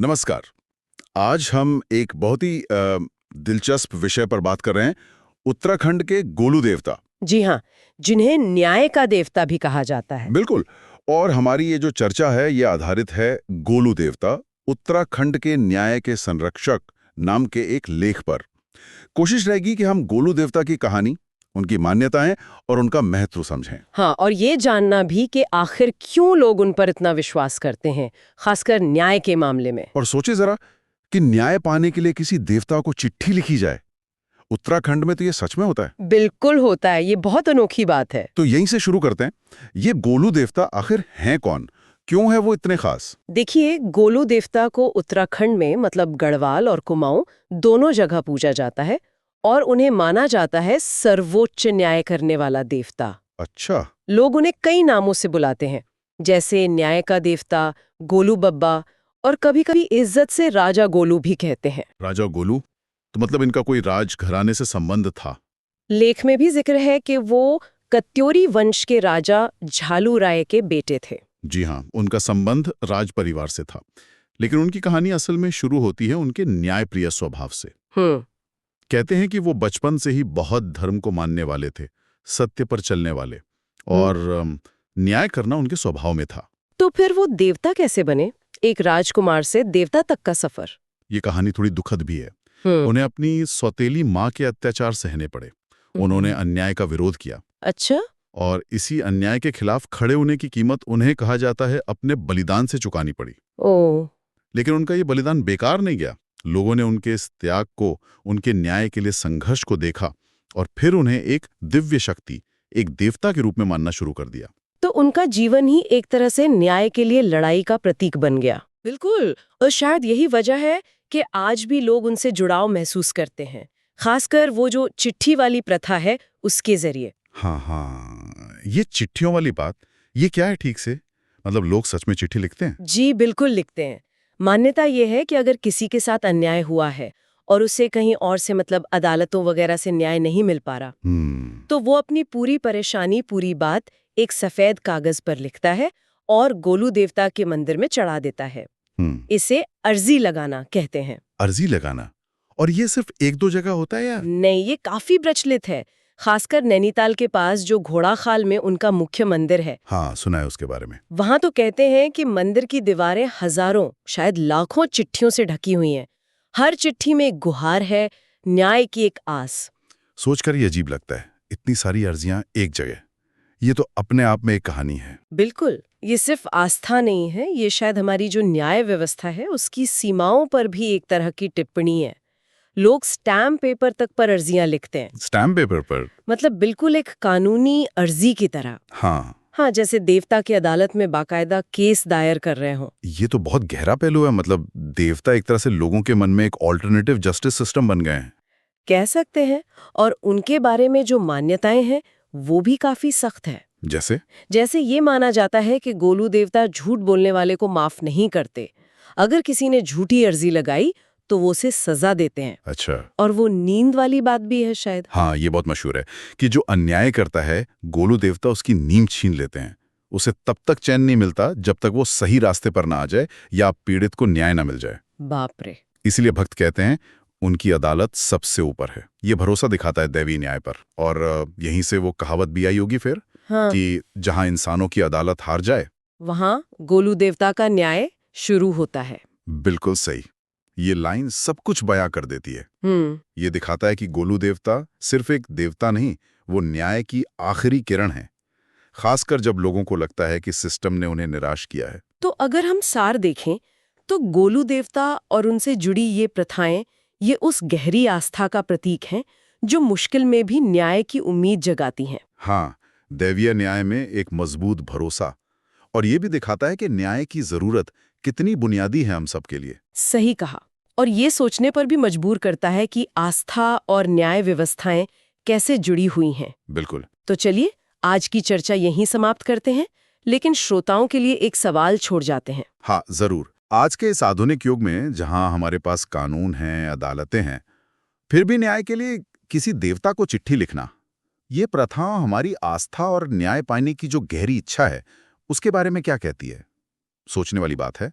नमस्कार। आज हम एक बहुत ही दिलचस्प विषय पर बात कर रहे हैं। उत्तराखंड के गोलू देवता। जी हाँ, जिन्हें न्याय का देवता भी कहा जाता है। बिल्कुल। और हमारी ये जो चर्चा है ये आधारित है गोलू देवता, उत्तराखंड के न्याय के संरक्षक नाम के एक लेख पर। कोशिश रहेगी कि हम गोलू देवता की कहानी, उनकी मान्यताएं और उनका महत्व समझें। हाँ, और ये जानना भी कि आखिर क्यों लोग उन पर इतना विश्वास करते हैं, खासकर न्याय के मामले में। और सोचे जरा कि न्याय पाने के लिए किसी देवता को चिट्ठी लिखी जाए। उत्तराखंड में तो ये सच में होता है। बिल्कुल होता है, ये बहुत अनोखी बात है। तो यहीं से शुरू करते हैं। ये गोलू देवता आखिर हैं कौन, क्यों है वो इतने खास? देखिए, गोलू देवता को उत्तराखंड में मतलब गढ़वाल और कुमाऊं दोनों जगह पूजा जाता है और उन्हें माना जाता है सर्वोच्च न्याय करने वाला देवता। अच्छा। लोग उन्हें कई नामों से बुलाते हैं, जैसे न्याय का देवता, गोलू बब्बा, और कभी-कभी इज्जत से राजा गोलू भी कहते हैं। राजा गोलू तो मतलब इनका कोई राज घराने से संबंध था? लेख में भी जिक्र है कि वो कत्योरी वंश के राजा झालू राय के बेटे थे। जी हाँ, उनका संबंध राज परिवार से था। लेकिन उनकी कहानी असल में शुरू होती है उनके न्यायप्रिय स्वभाव से। हम्म। कहते हैं कि वो बचपन से ही बहुत धर्म को मानने वाले थे, सत्य पर चलने वाले, और न्याय करना उनके स्वभाव में था। तो फिर वो देवता कैसे बने? एक राजकुमार से देवता तक का सफर। ये कहानी थोड़ी दुखद भी है। हम्म। उन्हें अपनी सौतेली माँ के अत्याचार सहने पड़े। उन्होंने अन्याय का विरोध किया, अच्छा। और इसी अन्याय के खिलाफ खड़े होने की कीमत उन्हें कहा जाता है अपने बलिदान से चुकानी पड़ी। ओ। लेकिन उनका ये बलिदान बेकार नहीं गया। लोगों ने उनके इस त्याग को, उनके न्याय के लिए संघर्ष को देखा और फिर उन्हें एक दिव्य शक्ति, एक देवता के रूप में मानना शुरू कर दिया। तो उनका जीवन ही एक तरह से न्याय के लिए लड़ाई का प्रतीक बन गया। बिल्कुल। और शायद यही वजह है कि आज भी लोग उनसे जुड़ाव महसूस करते हैं, खासकर वो जो चिट्ठी वाली प्रथा है उसके जरिए। हाँ हाँ, ये चिट्ठियों वाली बात, ये क्या है ठीक से? मतलब लोग सच में चिट्ठी लिखते हैं? जी बिल्कुल लिखते हैं। मान्यता ये है कि अगर किसी के साथ अन्याय हुआ है और उसे कहीं और से मतलब अदालतों वगैरह से न्याय नहीं मिल पा रहा, तो वो अपनी पूरी परेशानी, पूरी बात एक सफेद कागज पर लिखता है और गोलू देवता के मंदिर में चढ़ा देता है। इसे अर्जी लगाना कहते हैं। अर्जी लगाना? और ये सिर्फ एक दो जगह होता है या? नहीं, ये काफी प्रचलित है, खासकर नैनीताल के पास जो घोड़ाखाल में उनका मुख्य मंदिर है। हाँ, सुना है उसके बारे में। वहां तो कहते हैं कि मंदिर की दीवारें हजारों, शायद लाखों चिट्ठियों से ढकी हुई हैं। हर चिट्ठी में एक गुहार है, न्याय की एक आस। सोचकर ही अजीब लगता है, इतनी सारी अर्जियां एक जगह। ये तो अपने आप में एक कहानी है। बिल्कुल, ये सिर्फ आस्था नहीं है, ये शायद हमारी जो न्याय व्यवस्था है उसकी सीमाओं पर भी एक तरह की टिप्पणी है। लोग स्टैम्प पेपर तक पर अर्जियां लिखते हैं। स्टैम्प पेपर पर? मतलब बिल्कुल एक कानूनी अर्जी की तरह। हाँ। हाँ, जैसे देवता की अदालत में बाकायदा केस दायर कर रहे हो। ये तो बहुत गहरा पहलू है। मतलब देवता एक तरह से लोगों के मन में एक ऑल्टरनेटिव जस्टिस सिस्टम बन गए हैं। कह सकते हैं। और उनके बारे में जो मान्यताएं हैं वो भी काफी सख्त है। जैसे ये माना जाता है कि गोलू देवता झूठ बोलने वाले को माफ नहीं करते। अगर किसी ने झूठी अर्जी लगाई तो वो उसे सजा देते हैं। अच्छा। और वो नींद वाली बात भी है शायद। हाँ, ये बहुत मशहूर है कि जो अन्याय करता है गोलू देवता उसकी नींद छीन लेते हैं। उसे तब तक चैन नहीं मिलता जब तक वो सही रास्ते पर ना आ जाए या पीड़ित को न्याय ना मिल जाए। बाप रे। इसलिए भक्त कहते हैं उनकी अदालत सबसे ऊपर है। ये भरोसा दिखाता है दैवीय न्याय पर। और यहीं से वो कहावत भी आई होगी फिर। हाँ। कि जहां इंसानों की अदालत हार जाए, वहां गोलू देवता का न्याय शुरू होता है। बिल्कुल सही। ये लाइन सब कुछ बयां कर देती है। ये दिखाता है कि गोलू देवता सिर्फ एक देवता नहीं, वो न्याय की आखिरी किरण है, खासकर जब लोगों को लगता है कि सिस्टम ने उन्हें निराश किया है। तो अगर हम सार देखें तो गोलू देवता और उनसे जुड़ी ये प्रथाएं, ये उस गहरी आस्था का प्रतीक हैं जो मुश्किल में भी न्याय की उम्मीद जगाती हैं। हाँ, दैवीय न्याय में एक मजबूत भरोसा। और ये भी दिखाता है कि न्याय की जरूरत कितनी बुनियादी है हम सबके लिए। सही कहा। और ये सोचने पर भी मजबूर करता है कि आस्था और न्याय व्यवस्थाएं कैसे जुड़ी हुई हैं। बिल्कुल। तो चलिए आज की चर्चा यहीं समाप्त करते हैं, लेकिन श्रोताओं के लिए एक सवाल छोड़ जाते हैं। हाँ, जरूर। आज के इस आधुनिक युग में जहां हमारे पास कानून हैं, अदालतें हैं, फिर भी न्याय के लिए किसी देवता को चिट्ठी लिखना, ये प्रथा हमारी आस्था और न्याय पाने की जो गहरी इच्छा है, उसके बारे में क्या कहती है? सोचने वाली बात है।